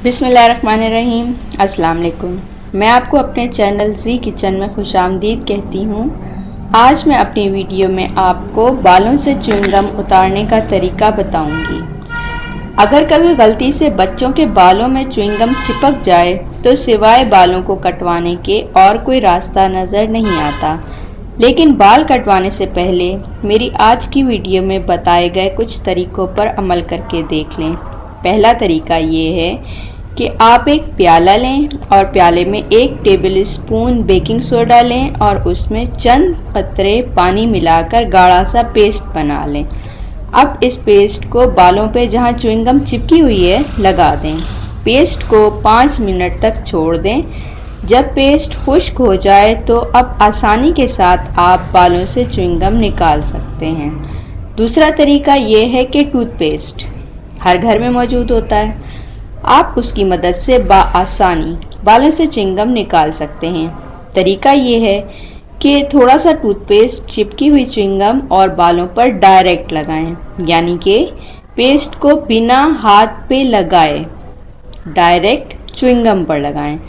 बिस्मिल्लाहिर्रहमानिर्रहीम। अस्सलाम वालेकुम। मैं आपको अपने चैनल जी किचन में खुशामदीद कहती हूँ। आज मैं अपनी वीडियो में आपको बालों से च्युइंगम उतारने का तरीका बताऊंगी। अगर कभी गलती से बच्चों के बालों में च्युइंगम चिपक जाए तो सिवाय बालों को कटवाने के और कोई रास्ता नज़र नहीं आता। लेकिन बाल कटवाने से पहले मेरी आज की वीडियो में बताए गए कुछ तरीकों पर अमल करके देख लें। पहला तरीका ये है कि आप एक प्याला लें और प्याले में 1 टेबल स्पून बेकिंग सोडा लें और उसमें चंद कतरे पानी मिलाकर गाढ़ा सा पेस्ट बना लें। अब इस पेस्ट को बालों पे जहाँ च्युइंगम चिपकी हुई है लगा दें। पेस्ट को 5 मिनट तक छोड़ दें। जब पेस्ट खुश्क हो जाए तो अब आसानी के साथ आप बालों से च्युइंगम निकाल सकते हैं। दूसरा तरीका ये है कि टूथपेस्ट हर घर में मौजूद होता है। आप उसकी मदद से आसानी बालों से च्युइंगम निकाल सकते हैं। तरीका ये है कि थोड़ा सा टूथपेस्ट चिपकी हुई च्युइंगम और बालों पर डायरेक्ट लगाएं, यानी कि पेस्ट को बिना हाथ पे लगाए डायरेक्ट च्युइंगम पर लगाएं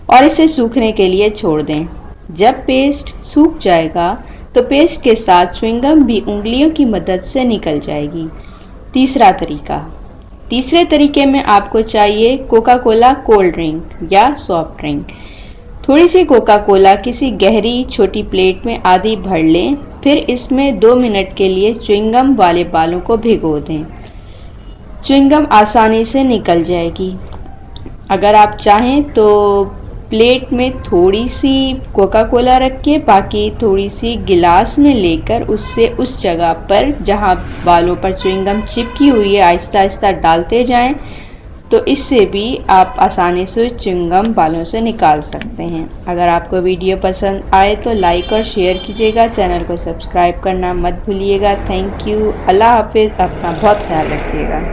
और इसे सूखने के लिए छोड़ दें। जब पेस्ट सूख जाएगा तो पेस्ट के साथ च्युइंगम भी उंगलियों की मदद से निकल जाएगी। तीसरे तरीके में आपको चाहिए कोका कोला कोल्ड ड्रिंक या सॉफ्ट ड्रिंक। थोड़ी सी कोका कोला किसी गहरी छोटी प्लेट में आधी भर लें, फिर इसमें 2 मिनट के लिए च्युइंगम वाले बालों को भिगो दें। च्युइंगम आसानी से निकल जाएगी। अगर आप चाहें तो प्लेट में थोड़ी सी कोका कोला रख के बाकी थोड़ी सी गिलास में लेकर उससे उस जगह पर जहां बालों पर च्युइंगम चिपकी हुई है आहिस्ता आहिस्ता डालते जाएं, तो इससे भी आप आसानी से च्युइंगम बालों से निकाल सकते हैं। अगर आपको वीडियो पसंद आए तो लाइक और शेयर कीजिएगा। चैनल को सब्सक्राइब करना मत भूलिएगा। Thank you. अल्लाह हाफिज़। अपना बहुत ख्याल रखिएगा।